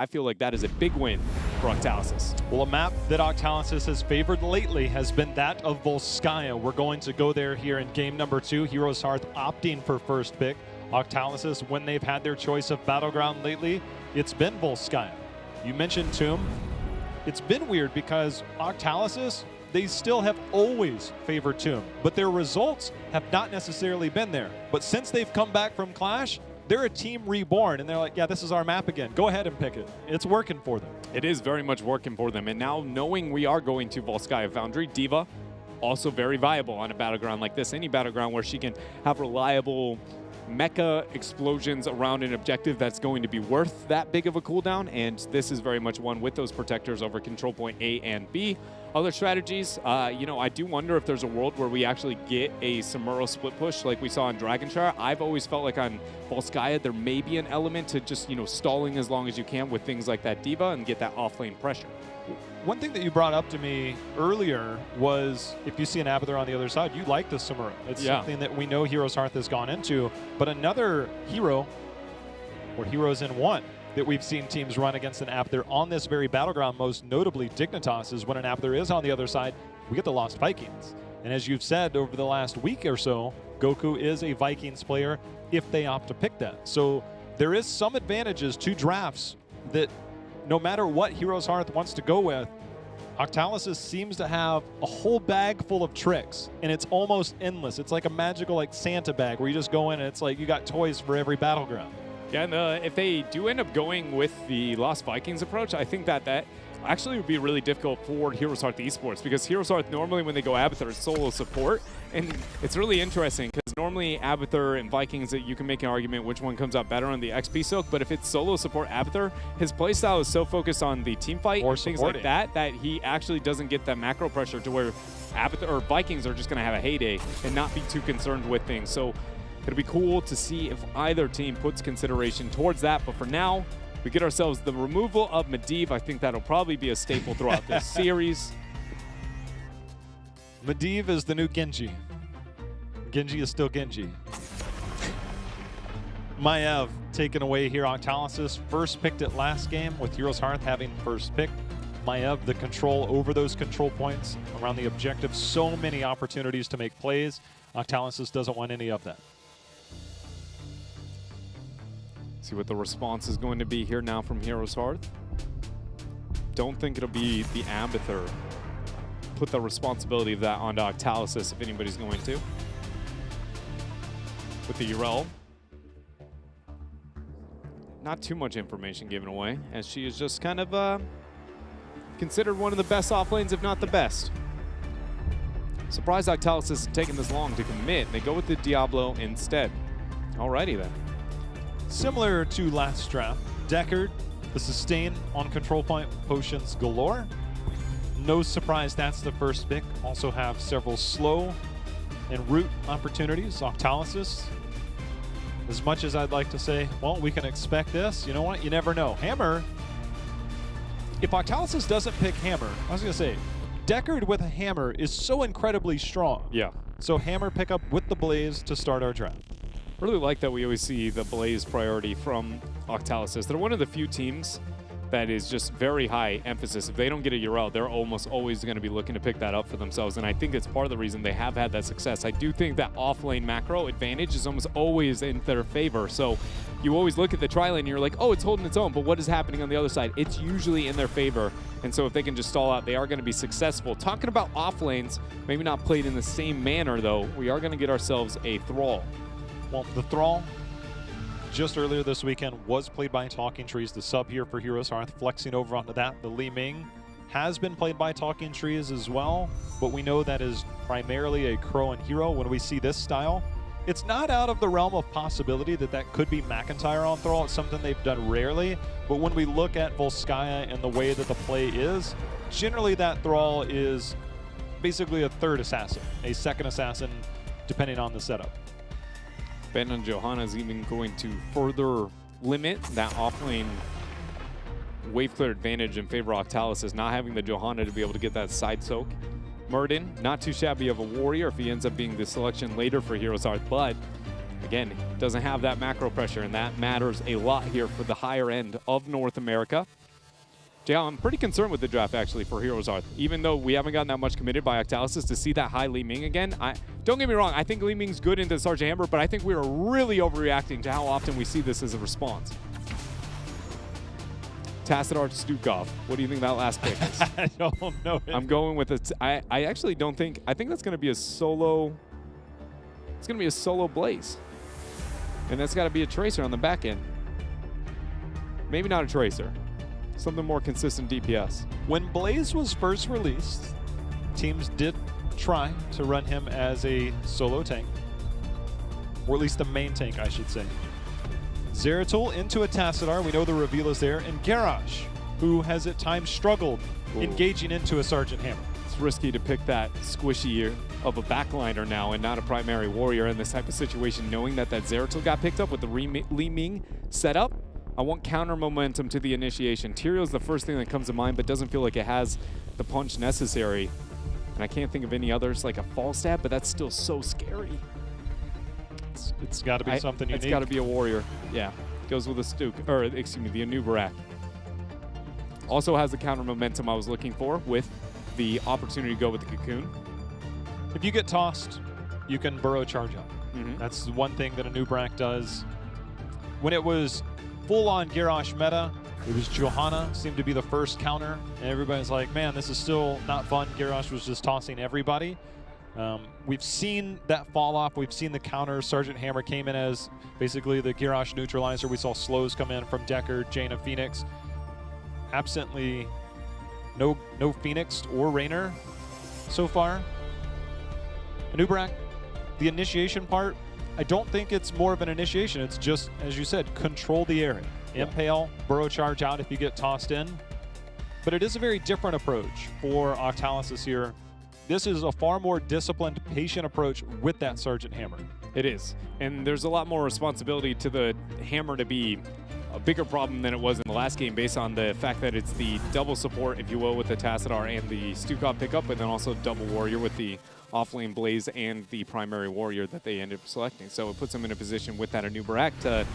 I feel like that is a big win for Octalysis. Well, a map that Octalysis has favored lately has been that of Volskaya. We're going to go there here in game number 2. HeroesHearth opting for first pick. Octalysis, when they've had their choice of battleground lately, it's been Volskaya. You mentioned Tomb. It's been weird because Octalysis, they still have always favored Tomb, but their results have not necessarily been there. But since they've come back from Clash, they're a team reborn, and they're like, yeah, this is our map again. Go ahead and pick it. It's working for them. It is very much working for them. And now knowing we are going to Volskaya Foundry, D.Va, also very viable on a battleground like this. Any battleground where she can have reliable mecha explosions around an objective that's going to be worth that big of a cooldown. And this is very much one with those protectors over control point A and B. Other strategies, you know, I do wonder if there's a world where we actually get a Samuro split push like we saw in Dragonshire. I've always felt like on Volskaya there may be an element to just, you know, stalling as long as you can with things like that D.Va and get that off-lane pressure. One thing that you brought up to me earlier was if you see an Abathur on the other side, you like the Samuro. It's something that we know HeroesHearth has gone into, but another hero, or heroes in one, that we've seen teams run against an Abathur on this very battleground, most notably Dignitas, is when an Abathur is on the other side, we get the Lost Vikings. And as you've said over the last week or so, Goku is a Vikings player if they opt to pick that. So there is some advantages to drafts that no matter what HeroesHearth wants to go with, Octalysis seems to have a whole bag full of tricks, and it's almost endless. It's like a magical like Santa bag where you just go in and it's like you got toys for every battleground. Yeah, and if they do end up going with the Lost Vikings approach, I think that actually would be really difficult for HeroesHearth Esports, because HeroesHearth normally when they go Abathur is solo support, and it's really interesting because normally Abathur and Vikings, that you can make an argument which one comes out better on the XP soak, but if it's solo support Abathur, his playstyle is so focused on the team fight or things like that he actually doesn't get that macro pressure to where Abathur or Vikings are just going to have a heyday and not be too concerned with things. So it'll be cool to see if either team puts consideration towards that, but for now, we get ourselves the removal of Medivh. I think that'll probably be a staple throughout this series. Medivh is the new Genji. Genji is still Genji. Maiev taken away here. Octalysis first picked it last game with HeroesHearth having first pick. Maiev, the control over those control points around the objective. So many opportunities to make plays. Octalysis doesn't want any of that. See what the response is going to be here now from HeroesHearth. Don't think it'll be the Abathur. Put the responsibility of that onto Octalysis if anybody's going to. With the Yrel. Not too much information given away, as she is just kind of considered one of the best off lanes, if not the best. Surprised Octalysis has taken this long to commit. They go with the Diablo instead. Alrighty then. Similar to last draft, Deckard, the sustain on control point, potions galore. No surprise that's the first pick. Also have several slow and root opportunities. Octalysis, as much as I'd like to say, well, we can expect this, you know what? You never know. Hammer, if Octalysis doesn't pick Hammer, I was going to say, Deckard with a Hammer is so incredibly strong. Yeah. So Hammer pick up with the Blaze to start our draft. Really like that we always see the Blaze priority from Octalysis. They're one of the few teams that is just very high emphasis. If they don't get a Yrel, they're almost always going to be looking to pick that up for themselves, and I think it's part of the reason they have had that success. I do think that off-lane macro advantage is almost always in their favor, so you always look at the tri-lane and you're like, oh, it's holding its own, but what is happening on the other side? It's usually in their favor, and so if they can just stall out, they are going to be successful. Talking about off-lanes, maybe not played in the same manner, though, we are going to get ourselves a Thrall. Well, the Thrall, just earlier this weekend, was played by Talking Trees, the sub here for HeroesHearth, flexing over onto that. The Li Ming has been played by Talking Trees as well, but we know that is primarily a Crow and hero. When we see this style, it's not out of the realm of possibility that that could be McIntyre on Thrall. It's something they've done rarely, but when we look at Volskaya and the way that the play is, generally that Thrall is basically a third assassin, a second assassin, depending on the setup. Ben and Johanna is even going to further limit that offlane wave clear advantage in favor of Octalysis, not having the Johanna to be able to get that side soak. Murden, not too shabby of a warrior if he ends up being the selection later for HeroesHearth, but Again, doesn't have that macro pressure, and that matters a lot here for the higher end of North America. Yeah, I'm pretty concerned with the draft, actually, for HeroesHearth. Even though we haven't gotten that much committed by Octalysis, to see that high Li Ming again, don't get me wrong, I think Li Ming's good into Sergeant Hammer, but I think we are really overreacting to how often we see this as a response. Tassadar Stukov. What do you think that last pick is? I don't know. I'm going with it. I actually don't think, I think that's going to be a solo, it's going to be a solo Blaze. And that's got to be a Tracer on the back end. Maybe not a Tracer. Something more consistent DPS. When Blaze was first released, teams did try to run him as a solo tank. Or at least a main tank, I should say. Zeratul into a Tassadar, we know the reveal is there, and Garrosh, who has at times struggled engaging into a Sergeant Hammer. It's risky to pick that squishy of a backliner now and not a primary warrior in this type of situation, knowing that Zeratul got picked up with the Li Ming setup. I want counter momentum to the initiation. Tyrio's the first thing that comes to mind, but doesn't feel like it has the punch necessary. And I can't think of any others, like a fall stab, but that's still so scary. It's got to be something unique. It's got to be a warrior. Yeah, goes with a Stuk, or excuse me, the Anubarak. Also has the counter momentum I was looking for with the opportunity to go with the Cocoon. If you get tossed, you can burrow charge up. Mm-hmm. That's one thing that Anubarak does. When it was full-on Garrosh meta, it was Johanna seemed to be the first counter, and everybody's like, man, this is still not fun. Garrosh was just tossing everybody. We've seen that fall off. We've seen the counter. Sergeant Hammer came in as basically the Garrosh neutralizer. We saw slows come in from Decker, Jaina, Phoenix. Absently, no Phoenix or Raynor so far. Anubarak, the initiation part, I don't think it's more of an initiation. It's just, as you said, control the area. Impale, burrow charge out if you get tossed in. But it is a very different approach for Octalysis here. This is a far more disciplined, patient approach with that Sergeant Hammer. It is. And there's a lot more responsibility to the Hammer to be a bigger problem than it was in the last game, based on the fact that it's the double support, if you will, with the Tassadar and the Stukov pickup, and then also double warrior with the offlane Blaze and the primary warrior that they ended up selecting. So it puts them in a position with that Anubarak to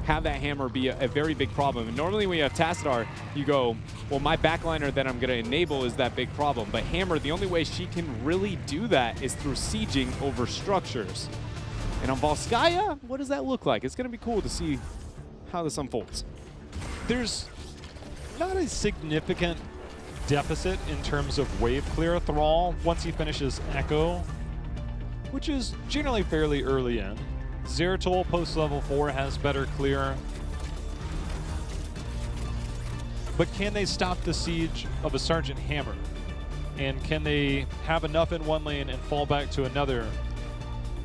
have that Hammer be a very big problem. And normally when you have Tassadar, you go, well, my backliner that I'm going to enable is that big problem. But Hammer, the only way she can really do that is through sieging over structures. And on Volskaya, what does that look like? It's going to be cool to see how this unfolds. There's not a significant deficit in terms of wave clear Thrall once he finishes Echo, which is generally fairly early in. Zeratul post level 4 has better clear. But can they stop the siege of a Sergeant Hammer? And can they have enough in one lane and fall back to another?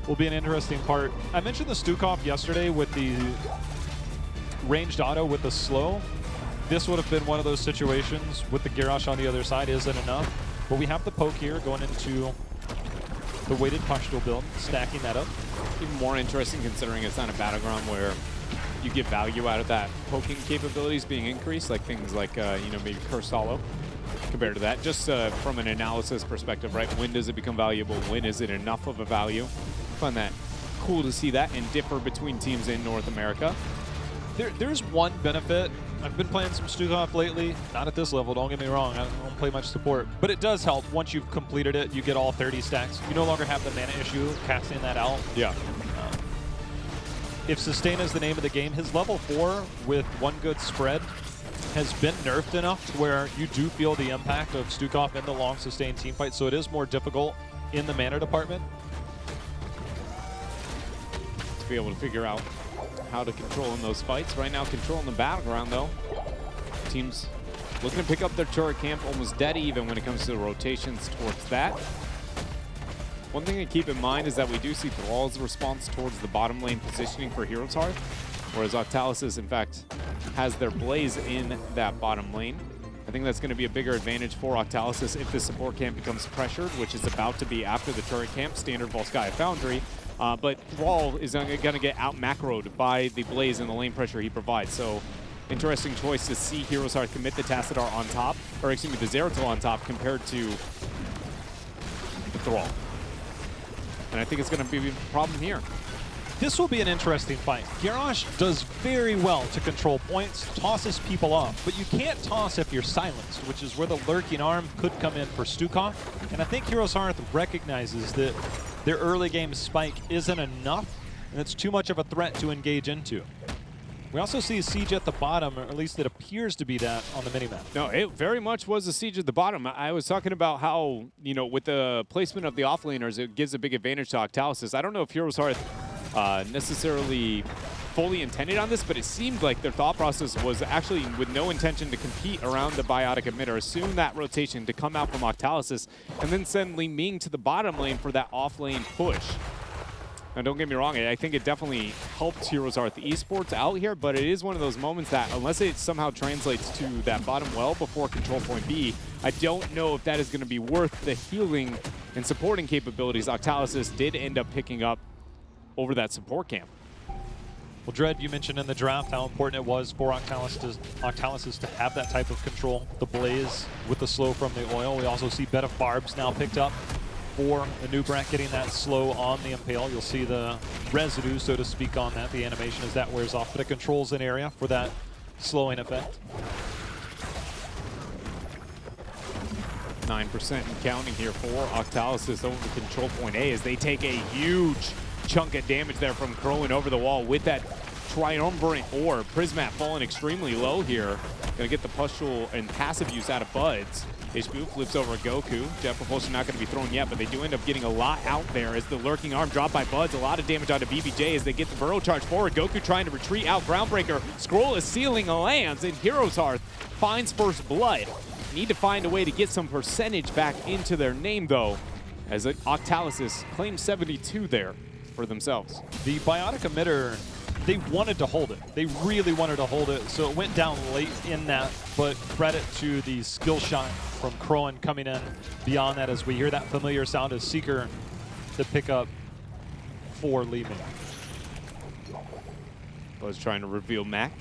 Will be an interesting part. I mentioned the Stukov yesterday with the ranged auto with the slow. This would have been one of those situations with the Garrosh on the other side. Isn't enough. But we have the poke here going into the weighted pustule build, stacking that up. Even more interesting considering it's not a battleground where you get value out of that poking capabilities being increased, like things like, you know, maybe Curse Hollow compared to that. Just from an analysis perspective, right? When does it become valuable? When is it enough of a value? I find that cool to see that and differ between teams in North America. There's one benefit. I've been playing some Stukov lately, not at this level, don't get me wrong, I don't play much support. But it does help. Once you've completed it, you get all 30 stacks. You no longer have the mana issue, casting that out. Yeah. If Sustain is the name of the game, his level 4 with one good spread has been nerfed enough to where you do feel the impact of Stukov in the long sustained team fight, so it is more difficult in the mana department. To be able to figure out how to control in those fights. Right now, controlling the battleground, though. Teams looking to pick up their turret camp, almost dead even when it comes to the rotations towards that. One thing to keep in mind is that we do see Thrall's response towards the bottom lane positioning for HeroesHearth, whereas Octalysis, in fact, has their Blaze in that bottom lane. I think that's going to be a bigger advantage for Octalysis if the support camp becomes pressured, which is about to be after the turret camp, standard Volskaya Foundry. But Thrall is going to get out-macroed by the Blaze and the lane pressure he provides. So, interesting choice to see HeroesHearth commit the Tassadar on top, or excuse me, the Zeratul on top compared to the Thrall. And I think it's going to be a problem here. This will be an interesting fight. Garrosh does very well to control points, tosses people off, but you can't toss if you're silenced, which is where the lurking arm could come in for Stukov. And I think HeroesHearth recognizes that their early game spike isn't enough, and it's too much of a threat to engage into. We also see a siege at the bottom, or at least it appears to be that on the minimap. No, it very much was a siege at the bottom. I was talking about how, you know, with the placement of the offlaners, it gives a big advantage to Octalysis. I don't know if HeroesHearth necessarily fully intended on this, but it seemed like their thought process was actually with no intention to compete around the biotic emitter, assume that rotation to come out from Octalysis, and then send Li Ming to the bottom lane for that off-lane push. Now, don't get me wrong, I think it definitely helped HeroesHearth Esports out here, but it is one of those moments that, unless it somehow translates to that bottom well before control point B, I don't know if that is going to be worth the healing and supporting capabilities Octalysis did end up picking up over that support camp. Well, Dread, you mentioned in the draft how important it was for Octalysis to have that type of control. The Blaze with the slow from the oil. We also see Bed of Barbs now picked up for the new Brack getting that slow on the Impale. You'll see the residue, so to speak, on that, the animation as that wears off, but it controls an area for that slowing effect. 9% and counting here for Octalysis over the control point A as they take a huge chunk of damage there from Crowan over the wall with that Triumvirate Orb. Prismat falling extremely low here. Gonna get the pustule and passive use out of Buds. HBU flips over Goku. Jet Propulsion not going to be thrown yet, but they do end up getting a lot out there as the lurking arm dropped by Buds. A lot of damage onto BBJ as they get the burrow charge forward. Goku trying to retreat out. Groundbreaker. Scroll is sealing lands, and HeroesHearth finds first blood. Need to find a way to get some percentage back into their name, though, as Octalysis claims 72 there for themselves. The biotic emitter, they wanted to hold it. They really wanted to hold it, so it went down late in that, but credit to the skill shot from Crowan coming in beyond that as we hear that familiar sound of Seeker to pick up for Li Ming. Was trying to reveal Mac.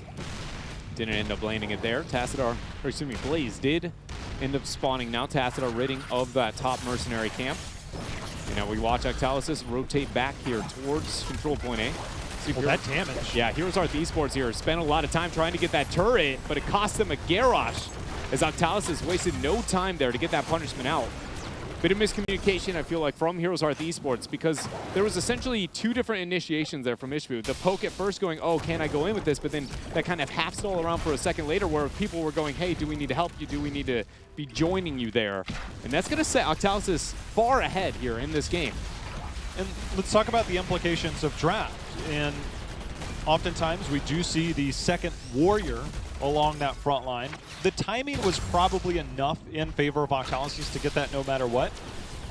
Didn't end up landing it there. Tassadar, or excuse me, Blaze did end up spawning now. Tassadar ridding of that top mercenary camp. And now we watch Octalysis rotate back here towards control point A. Oh, that damage. Yeah, HeroesHearth Esports here spent a lot of time trying to get that turret, but it cost them a Garrosh as Octalysis wasted no time there to get that punishment out. Bit of miscommunication, I feel like, from HeroesHearth Esports because there was essentially two different initiations there from Ishbu. The poke at first going, oh, can I go in with this? But then that kind of half stole around for a second later where people were going, hey, do we need to help you? Do we need to be joining you there? And that's going to set Octalysis far ahead here in this game. And let's talk about the implications of draft. And oftentimes we do see the second warrior along that front line. The timing was probably enough in favor of Octalysis to get that no matter what.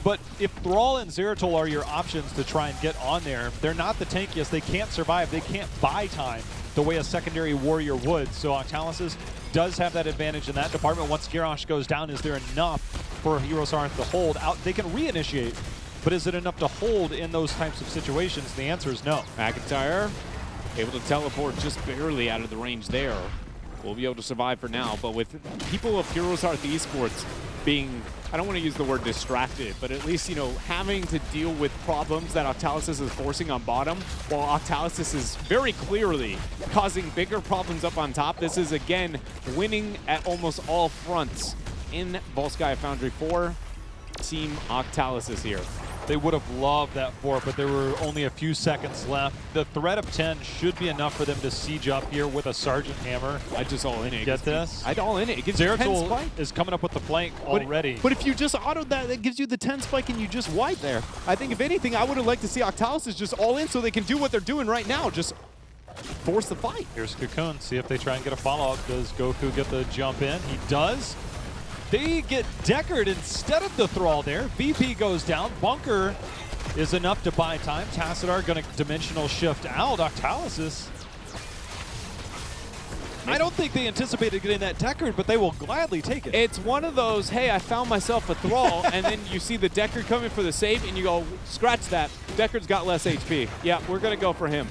But if Thrall and Zeratul are your options to try and get on there, they're not the tankiest. They can't survive. They can't buy time the way a secondary warrior would. So Octalysis does have that advantage in that department. Once Garrosh goes down, is there enough for HeroesHearth to hold out? They can reinitiate, but is it enough to hold in those types of situations? The answer is no. McIntyre able to teleport just barely out of the range there. We'll be able to survive for now, but with people of HeroesHearth Esports being, I don't want to use the word distracted, but at least, you know, having to deal with problems that Octalysis is forcing on bottom, while Octalysis is very clearly causing bigger problems up on top. This is, again, winning at almost all fronts in Volskaya Foundry for Team Octalysis here. They would have loved that fort, but there were only a few seconds left. The threat of 10 should be enough for them to siege up here with a Sergeant Hammer. I just all in it. Get this? I'd all in it. It gives you 10 spike. Is coming up with the flank already. But if you just autoed that, that gives you the 10 spike and you just wipe there. I think if anything, I would have liked to see Octalysis just all in so they can do what they're doing right now. Just force the fight. Here's Cocoon. See if they try and get a follow-up. Does Goku get the jump in? He does. They get Deckard instead of the Thrall there. VP goes down. Bunker is enough to buy time. Tassadar going to dimensional shift out. Octalysis. I don't think they anticipated getting that Deckard, but they will gladly take it. It's one of those, hey, I found myself a Thrall, and then you see the Deckard coming for the save, and you go, scratch that. Deckard's got less HP. Yeah, we're going to go for him.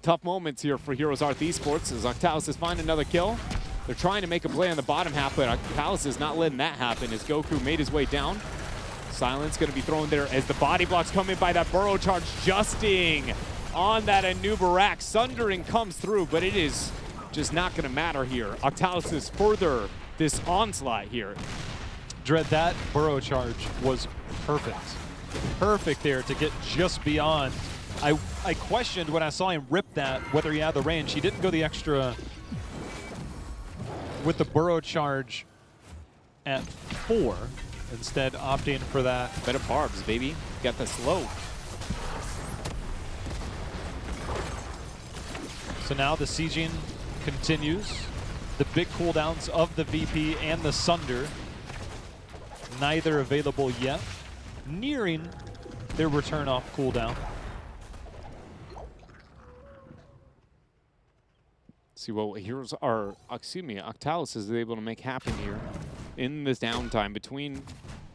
Tough moments here for HeroesHearth Esports as Octalysis find another kill. They're trying to make a play on the bottom half, but Octalysis is not letting that happen as Goku made his way down. Silence going to be thrown there as the body blocks come in by that burrow charge. Justing on that Anubarak. Sundering comes through, but it is just not going to matter here. Octalysis further this onslaught here. Dread, that burrow charge was perfect. Perfect there to get just beyond. I questioned when I saw him rip that whether he had the range. He didn't go the extra with the burrow charge at 4, instead opting for that. Better barbs, baby. Got the slow. So now the sieging continues. The big cooldowns of the VP and the Sunder, neither available yet. Nearing their return off cooldown. See what Heroes are, excuse me, Octalysis is able to make happen here in this downtime between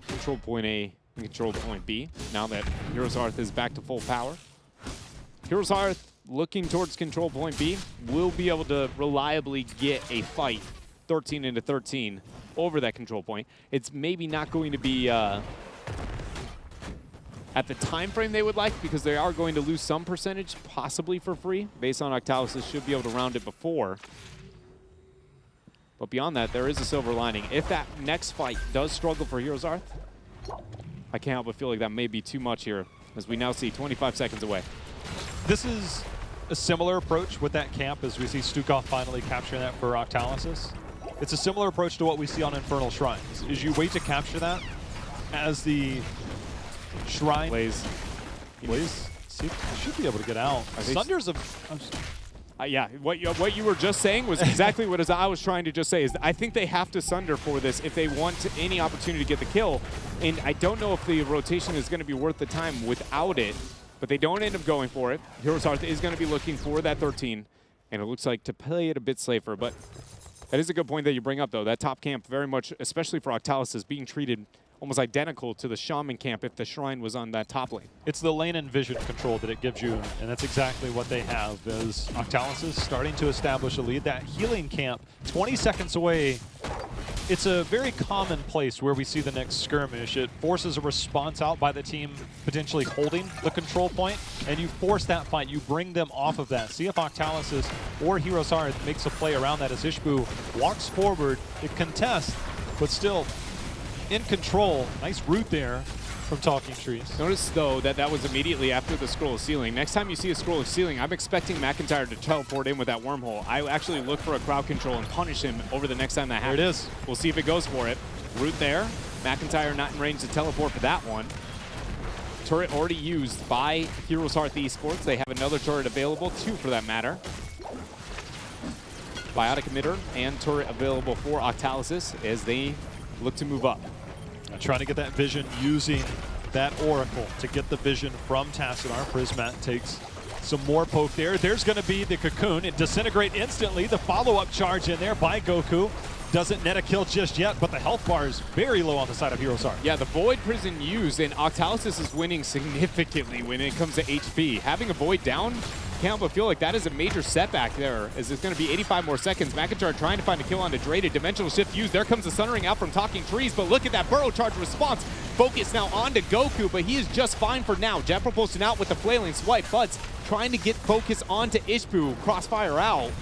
control point A and control point B. Now that HeroesHearth is back to full power. HeroesHearth looking towards control point B will be able to reliably get a fight 13 into 13 over that control point. It's maybe not going to be at the time frame they would like, because they are going to lose some percentage, possibly for free, based on Octalysis should be able to round it before. But beyond that, there is a silver lining. If that next fight does struggle for HeroesHearth, I can't help but feel like that may be too much here, as we now see 25 seconds away. This is a similar approach with that camp as we see Stukov finally capturing that for Octalysis. It's a similar approach to what we see on Infernal Shrines, is you wait to capture that as the Shrine. Blaze. See, should be able to get out. Sunder's a... yeah, what you were just saying was exactly what I was trying to just say. Is I think they have to Sunder for this if they want any opportunity to get the kill. And I don't know if the rotation is going to be worth the time without it, but they don't end up going for it. HeroesHearth is going to be looking for that 13, and it looks like to play it a bit safer. But that is a good point that you bring up, though. That top camp very much, especially for Octalysis, being treated almost identical to the Shaman camp if the Shrine was on that top lane. It's the lane and vision control that it gives you, and that's exactly what they have, as Octalysis starting to establish a lead. That healing camp, 20 seconds away, it's a very common place where we see the next skirmish. It forces a response out by the team potentially holding the control point, and you force that fight. You bring them off of that. See if Octalysis or HeroesHearth makes a play around that as Ishbu walks forward. It contests, but still in control. Nice route there from Talking Trees. Notice, though, that that was immediately after the scroll of ceiling. Next time you see a scroll of ceiling, I'm expecting McIntyre to teleport in with that wormhole. I actually look for a crowd control and punish him over the next time that happens. There it is. We'll see if it goes for it. Route there. McIntyre not in range to teleport for that one. Turret already used by HeroesHearth Esports. They have another turret available, 2 for that matter. Biotic emitter and turret available for Octalysis as they look to move up. Trying to get that vision using that Oracle to get the vision from Tassadar. Prismat takes some more poke there. There's going to be the Cocoon. It disintegrate instantly. The follow-up charge in there by Goku. Doesn't net a kill just yet, but the health bar is very low on the side of HeroesHearth. Yeah, the Void Prison used, and Octalysis is winning significantly when it comes to HP. Having a Void down, can't but feel like that is a major setback there, as it's going to be 85 more seconds. McIntyre trying to find a kill on Degraded. Dimensional Shift used. There comes the Sundering out from Talking Trees, but look at that Burrow Charge response. Focus now onto Goku, but he is just fine for now. Jepro posting out with the flailing swipe, but trying to get focus onto Ishbu. Crossfire out,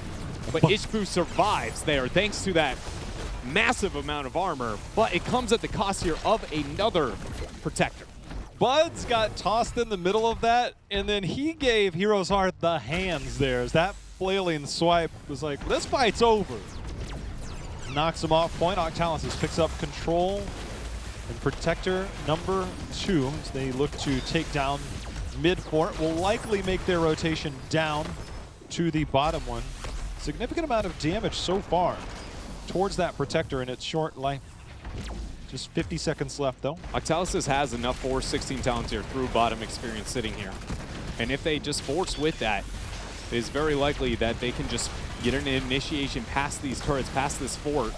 but Ishbu survives there thanks to that massive amount of armor, but it comes at the cost here of another protector. Buds got tossed in the middle of that, and then he gave HeroesHearth the hands there. As that flailing swipe was like, this fight's over. Knocks him off point. Octalysis picks up control, and protector number 2 as they look to take down mid-fort. Will likely make their rotation down to the bottom one. Significant amount of damage so far towards that protector in its short life. Just 50 seconds left, though. Octalysis has enough for 16 talents here through bottom experience sitting here. And if they just force with that, it is very likely that they can just get an initiation past these turrets, past this fort,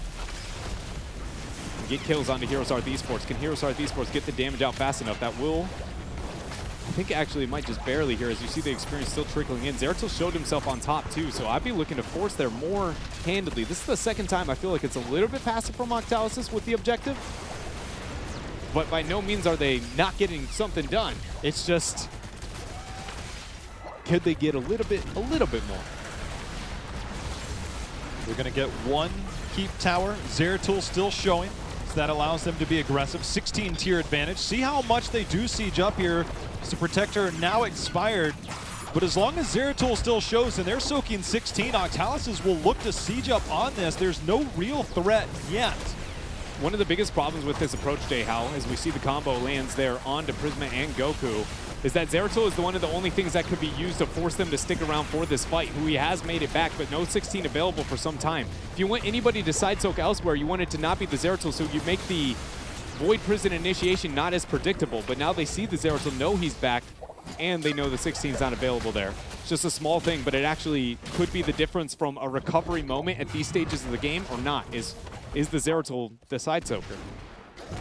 and get kills onto HeroesHearth Esports. Can HeroesHearth Esports get the damage out fast enough? That will, I think actually it might just barely here, as you see the experience still trickling in. Zeratul showed himself on top too, so I'd be looking to force there more handedly. This is the second time I feel like it's a little bit passive from Octalysis with the objective. but by no means are they not getting something done. It's just, could they get a little bit more? They're going to get one keep tower. Zeratul still showing, so that allows them to be aggressive. 16 tier advantage. See how much they do siege up here. As the Protector now expired. But as long as Zeratul still shows and they're soaking 16, Octalysis will look to siege up on this. There's no real threat yet. One of the biggest problems with this approach, Jayhal, as we see the combo lands there onto Prisma and Goku, is that Zeratul is one of the only things that could be used to force them to stick around for this fight, who he has made it back, but no 16 available for some time. If you want anybody to side soak elsewhere, you want it to not be the Zeratul, so you make the Void Prison initiation not as predictable, but now they see the Zeratul, know he's back, and they know the 16 is not available there. It's just a small thing, but it actually could be the difference from a recovery moment at these stages of the game or not, is the Zeratul the side soaker.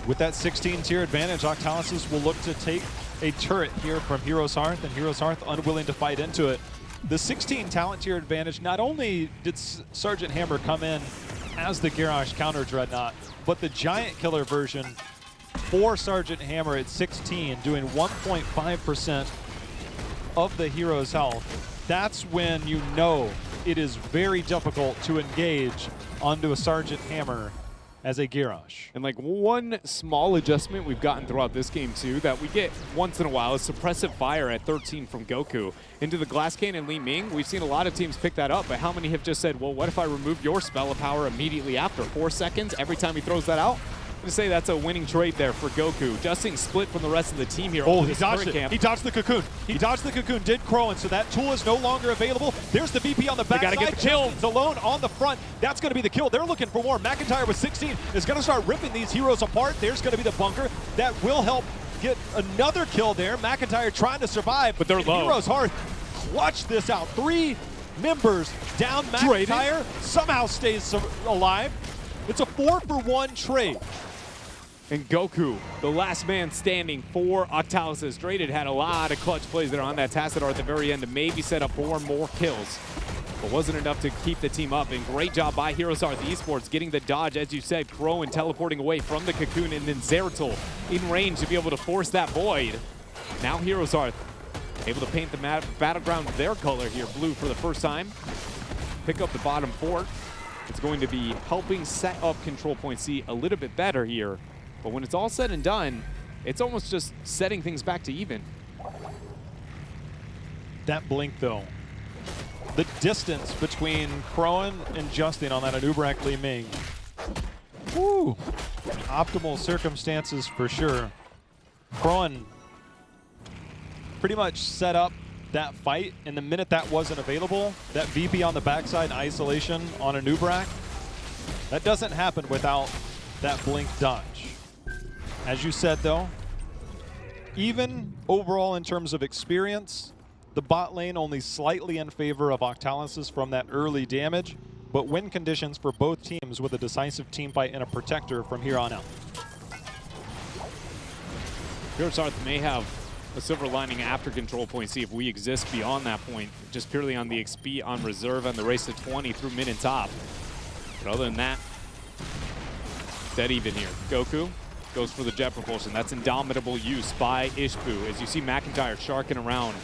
With that 16 tier advantage, Octalysis will look to take a turret here from HeroesHearth, and HeroesHearth unwilling to fight into it. The 16 talent tier advantage, not only did Sergeant Hammer come in as the Garrosh counter Dreadnought, but the Giant Killer version for Sergeant Hammer at 16, doing 1.5% of the hero's health. That's when you know it is very difficult to engage onto a Sergeant Hammer as a Garrosh. And like one small adjustment we've gotten throughout this game too that we get once in a while is suppressive fire at 13 from Goku. Into the Glass Cannon Li Ming, we've seen a lot of teams pick that up, but how many have just said, well, what if I remove your spell of power immediately after 4 seconds every time he throws that out? I'm gonna say that's a winning trade there for Goku. Justing split from the rest of the team here. Oh, he dodged it. He dodged the cocoon. He dodged the cocoon, did Crowan, so that tool is no longer available. There's the VP on the backside. They gotta get the kill. It's alone on the front. That's gonna be the kill. They're looking for more. McIntyre with 16 is gonna start ripping these heroes apart. There's gonna be the bunker. That will help get another kill there. McIntyre trying to survive. But they're low. HeroesHearth clutch this out. 3 members down. McIntyre somehow stays alive. It's a 4-for-1 trade. And Goku, the last man standing for Octalysis. Draded had a lot of clutch plays there on that Tassadar at the very end to maybe set up 4 more kills. But wasn't enough to keep the team up. And great job by HeroesHearth Esports getting the dodge, as you said, Crowan teleporting away from the cocoon, and then Zeratul in range to be able to force that void. Now HeroesHearth able to paint the battleground their color here, blue for the first time. Pick up the bottom fort. It's going to be helping set up Control Point C a little bit better here. But when it's all said and done, it's almost just setting things back to even. That blink, though. The distance between Crowan and Justin on that Anubarak Li Ming. Woo! Optimal circumstances for sure. Crowan pretty much set up that fight, and the minute that wasn't available, that VP on the backside isolation on Anubarak, that doesn't happen without that blink dodge. As you said, though, even overall in terms of experience, the bot lane only slightly in favor of Octalysis from that early damage, but win conditions for both teams with a decisive team fight and a protector from here on out. HeroesHearth may have a silver lining after Control Point C if we exist beyond that point, just purely on the XP on reserve and the race to 20 through mid and top. But other than that, dead even here. Goku goes for the jet propulsion. That's indomitable use by Ishbu. As you see McIntyre sharking around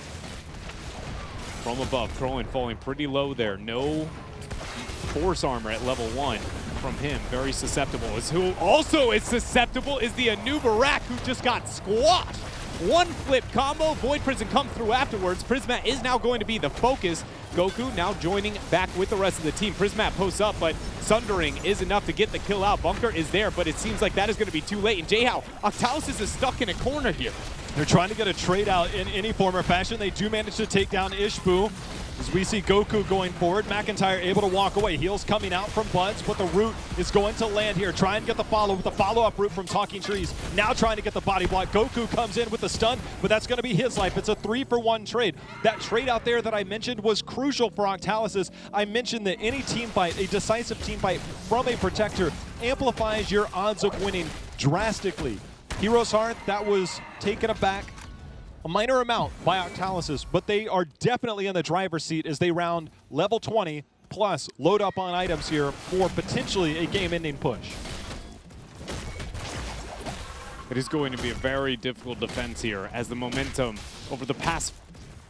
from above. Crowan falling pretty low there. No force armor at level 1 from him. Very susceptible. Who also is susceptible is the Anubarak, who just got squashed. One flip combo. Void Prison comes through afterwards. Prismat is now going to be the focus. Goku now joining back with the rest of the team. Prismat posts up, but Sundering is enough to get the kill out. Bunker is there, but it seems like that is going to be too late. And Jayhal, Octalysis is stuck in a corner here. They're trying to get a trade out in any form or fashion. They do manage to take down Ishbu. As we see Goku going forward, McIntyre able to walk away. Heals coming out from Buds, but the root is going to land here. Try and get the follow with the follow-up root from Talking Trees. Now trying to get the body block. Goku comes in with the stun, but that's going to be his life. It's a 3-for-1 trade. That trade out there that I mentioned was crucial for Octalysis. I mentioned that any team fight, a decisive team fight from a protector, amplifies your odds of winning drastically. HeroesHearth, that was taken aback a minor amount by Octalysis, but they are definitely in the driver's seat as they round level 20, plus load up on items here for potentially a game-ending push. It is going to be a very difficult defense here, as the momentum over the past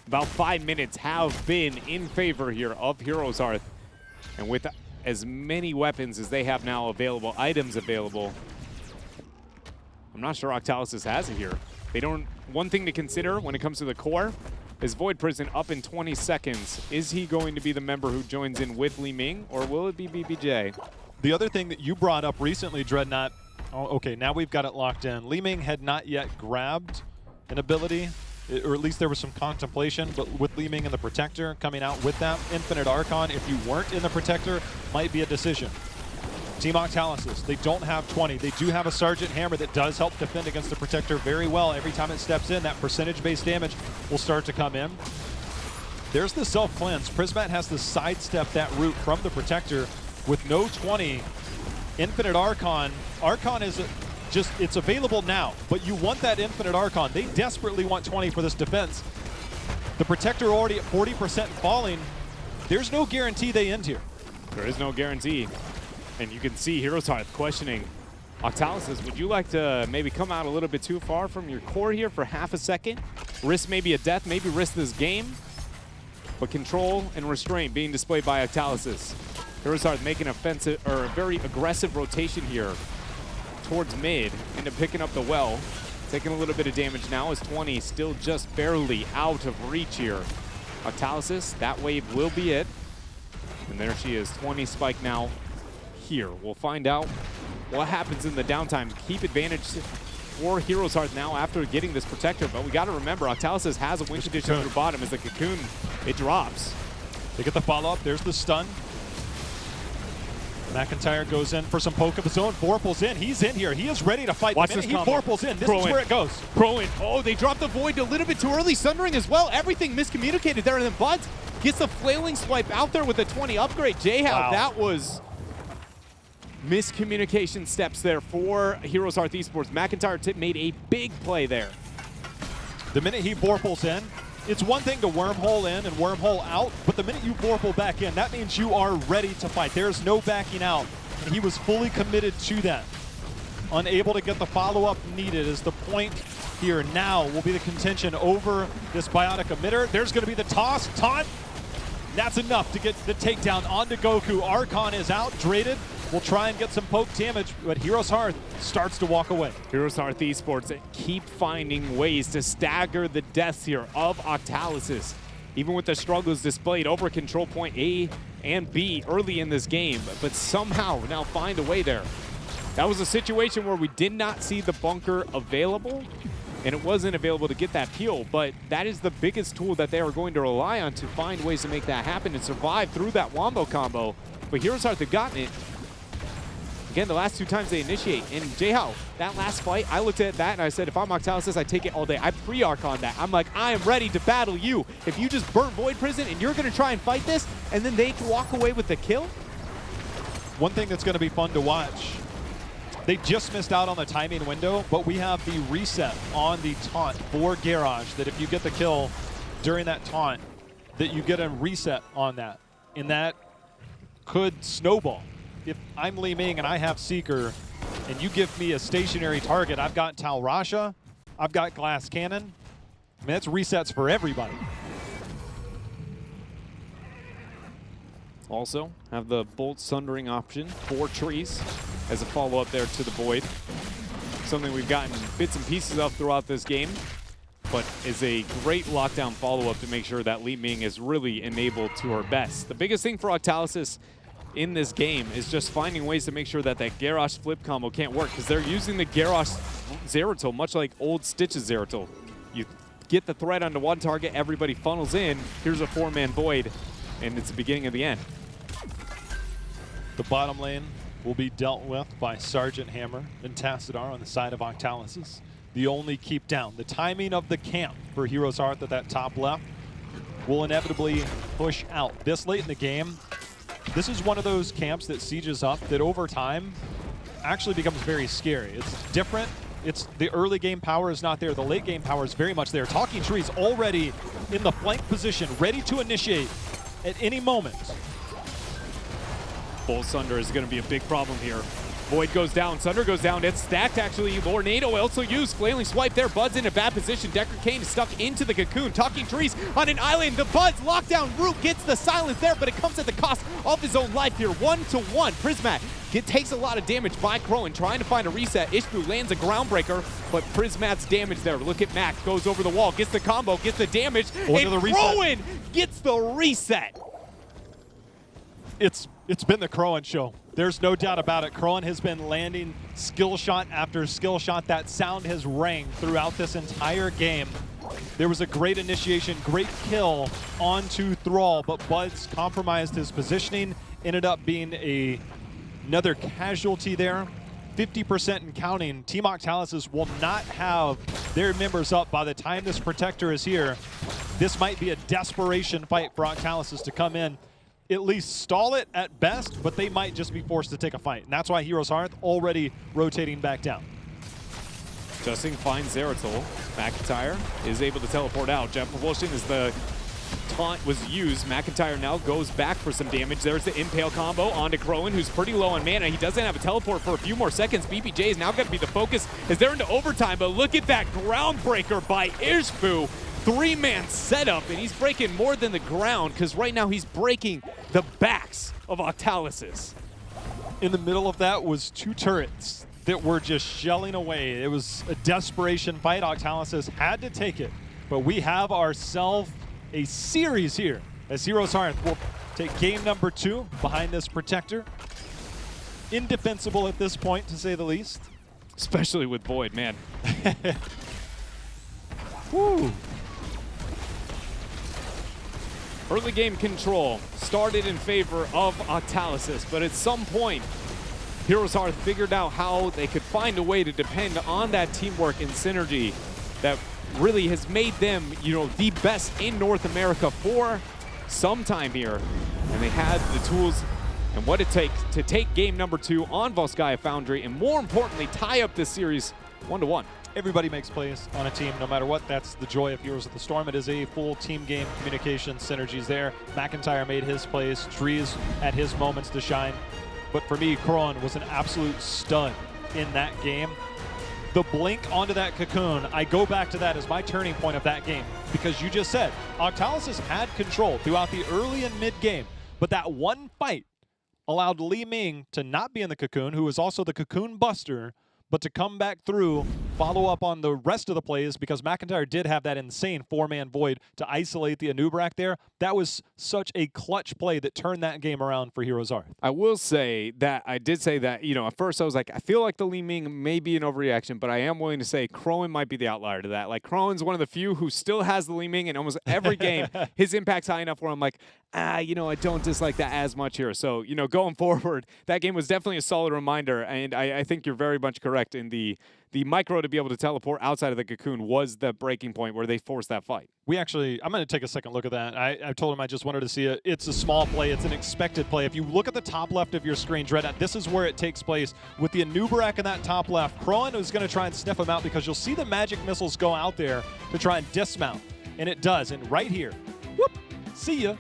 about 5 minutes have been in favor here of HeroesHearth. And with as many weapons as they have now available, items available, I'm not sure Octalysis has it here. They don't. One thing to consider when it comes to the core is Void Prison up in 20 seconds. Is he going to be the member who joins in with Li Ming, or will it be BBJ? The other thing that you brought up recently, Dreadnought, okay, now we've got it locked in. Li Ming had not yet grabbed an ability, or at least there was some contemplation, but with Li Ming and the Protector coming out with that Infinite Archon, if you weren't in the Protector, might be a decision. Team Octalysis, they don't have 20. They do have a Sergeant Hammer that does help defend against the Protector very well. Every time it steps in, that percentage-based damage will start to come in. There's the self-cleanse. Prismat has to sidestep that route from the Protector with no 20. Infinite Archon. Archon is just, it's available now, but you want that Infinite Archon. They desperately want 20 for this defense. The Protector already at 40% falling. There's no guarantee they end here. There is no guarantee. And you can see HeroesHearth questioning Octalysis. Would you like to maybe come out a little bit too far from your core here for half a second? Risk maybe a death, maybe risk this game? But control and restraint being displayed by Octalysis. HeroesHearth making offensive, or a very aggressive rotation here towards mid, into picking up the well. Taking a little bit of damage now as 20 still just barely out of reach here. Octalysis, that wave will be it. And there she is, 20 spike now. Here. We'll find out what happens in the downtime. Keep advantage for HeroesHearth now after getting this Protector, but we got to remember Octalysis has a win condition through bottom. As the Cocoon, it drops. They get the follow-up. There's the stun. McIntyre goes in for some poke of his own. Vorpal's in. He's in here. He is ready to fight. Watch this he Vorpal's in. This is where it goes. Pro in. Oh, they dropped the Void a little bit too early. Sundering as well. Everything miscommunicated there. And then Buds gets the flailing swipe out there with the 20 upgrade. Jayhow, wow. That was miscommunication steps there for HeroesHearth Esports. McIntyre made a big play there. The minute he Vorpal's in, it's one thing to wormhole in and wormhole out, but the minute you Vorpal back in, that means you are ready to fight. There's no backing out. And he was fully committed to that. Unable to get the follow-up needed is the point here. Now will be the contention over this Biotic Emitter. There's going to be the toss, taunt. That's enough to get the takedown onto Goku. Archon is out, Draded. We'll try and get some poke damage, but HeroesHearth starts to walk away. HeroesHearth Esports keep finding ways to stagger the deaths here of Octalysis. Even with the struggles displayed over control point A and B early in this game, but somehow now find a way there. That was a situation where we did not see the bunker available, and it wasn't available to get that peel, but that is the biggest tool that they are going to rely on to find ways to make that happen and survive through that wombo combo. But HeroesHearth have gotten it. Again, the last 2 times they initiate. And Jayhow, that last fight, I looked at that and I said, if I'm Octalysis, I take it all day. I pre-Archon that. I'm like, I am ready to battle you. If you just burnt Void Prison and you're going to try and fight this, and then they can walk away with the kill? One thing that's going to be fun to watch, they just missed out on the timing window, but we have the reset on the taunt for Garage, that if you get the kill during that taunt, that you get a reset on that. And that could snowball. If I'm Li Ming and I have Seeker, and you give me a stationary target, I've got Tal Rasha, I've got Glass Cannon. I mean, that's resets for everybody. Also, have the Bolt Sundering option for Trees as a follow-up there to the Void. Something we've gotten bits and pieces of throughout this game, but is a great lockdown follow-up to make sure that Li Ming is really enabled to her best. The biggest thing for Octalysis in this game is just finding ways to make sure that that Garrosh flip combo can't work, because they're using the Garrosh Zeratul much like old Stitch's Zeratul. You get the threat onto one target, everybody funnels in, here's a 4-man Void, and it's the beginning of the end. The bottom lane will be dealt with by Sergeant Hammer and Tassadar on the side of Octalysis. The only keep down. The timing of the camp for HeroesHearth at that top left will inevitably push out. This late in the game, this is one of those camps that sieges up that over time actually becomes very scary. It's different. It's the early game power is not there. The late game power is very much there. Talking Trees already in the flank position, ready to initiate at any moment. Bull Sunder is going to be a big problem here. Void goes down, Sunder goes down, it's stacked actually. Tornado also used, flailing swipe there. Bud's in a bad position. Decker Kane is stuck into the cocoon. Talking Trees on an island. The Bud's lockdown route gets the silence there, but it comes at the cost of his own life here. 1-to-1. Prismat takes a lot of damage by Crowan, trying to find a reset. Ishbu lands a groundbreaker, but Prismat's damage there. Look at Max, goes over the wall, gets the combo, gets the damage, and Crowan gets the reset. It's been the Crowan show. There's no doubt about it. Crowan has been landing skill shot after skill shot. That sound has rang throughout this entire game. There was a great initiation, great kill onto Thrall, but Bud's compromised his positioning, ended up being another casualty there. 50% and counting. Team Octalysis will not have their members up by the time this Protector is here. This might be a desperation fight for Octalysis to come in, at least stall it at best, but they might just be forced to take a fight. And that's why HeroesHearth already rotating back down. Justin finds Zeratul. McIntyre is able to teleport out. Jet Propulsion as the taunt was used. McIntyre now goes back for some damage. There's the Impale combo onto Crowan, who's pretty low on mana. He doesn't have a teleport for a few more seconds. BPJ is now going to be the focus as they're into overtime, but look at that groundbreaker by Ishbu. Three-man setup, and he's breaking more than the ground because right now he's breaking the backs of Octalysis. In the middle of that was two turrets that were just shelling away. It was a desperation fight. Octalysis had to take it, but we have ourselves a series here as HeroesHearth will take game number 2 behind this Protector. Indefensible at this point, to say the least. Especially with Void, man. Woo. Early game control started in favor of Octalysis, but at some point, HeroesHearth figured out how they could find a way to depend on that teamwork and synergy that really has made them, you know, the best in North America for some time here. And they had the tools and what it takes to take game number 2 on Volskaya Foundry, and more importantly, tie up this series 1-1. Everybody makes plays on a team, no matter what. That's the joy of Heroes of the Storm. It is a full team game, communication, synergies there. McIntyre made his plays, Trees at his moments to shine. But for me, Crowan was an absolute stud in that game. The blink onto that cocoon, I go back to that as my turning point of that game, because you just said Octalysis had control throughout the early and mid game, but that one fight allowed Li Ming to not be in the cocoon, who was also the cocoon buster, but to come back through, follow up on the rest of the plays, because McIntyre did have that insane 4-man void to isolate the Anubrak there. That was such a clutch play that turned that game around for HeroesHearth. I will say that I did say that, you know, at first I was like, I feel like the Li Ming may be an overreaction, but I am willing to say Crowan might be the outlier to that. Like, Crowan's one of the few who still has the Li Ming in almost every game. His impact's high enough where I'm like, you know, I don't dislike that as much here. So, you know, going forward, that game was definitely a solid reminder, and I think you're very much correct in the micro to be able to teleport outside of the cocoon was the breaking point where they forced that fight. I'm going to take a second look at that. I told him I just wanted to see it. It's a small play. It's an expected play. If you look at the top left of your screen, Dreadnought, this is where it takes place. With the Anubrak in that top left, Crowan is going to try and sniff him out because you'll see the magic missiles go out there to try and dismount. And it does. And right here, whoop, see ya.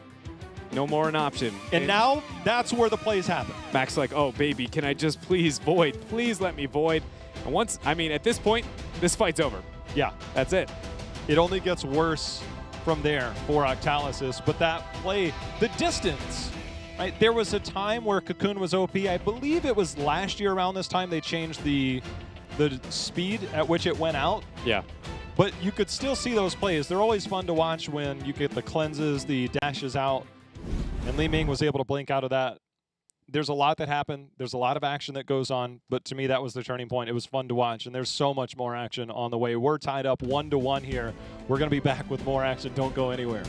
No more an option. And now that's where the plays happen. Max like, oh, baby, can I just please void? Please let me void. And once, I mean, at this point, this fight's over. Yeah. That's it. It only gets worse from there for Octalysis, but that play, the distance, right? There was a time where Cocoon was OP. I believe it was last year around this time they changed the speed at which it went out. Yeah. But you could still see those plays. They're always fun to watch when you get the cleanses, the dashes out, and Li Ming was able to blink out of that. There's a lot that happened. There's a lot of action that goes on, but to me, that was the turning point. It was fun to watch, and there's so much more action on the way. We're tied up 1-1 here. We're going to be back with more action. Don't go anywhere.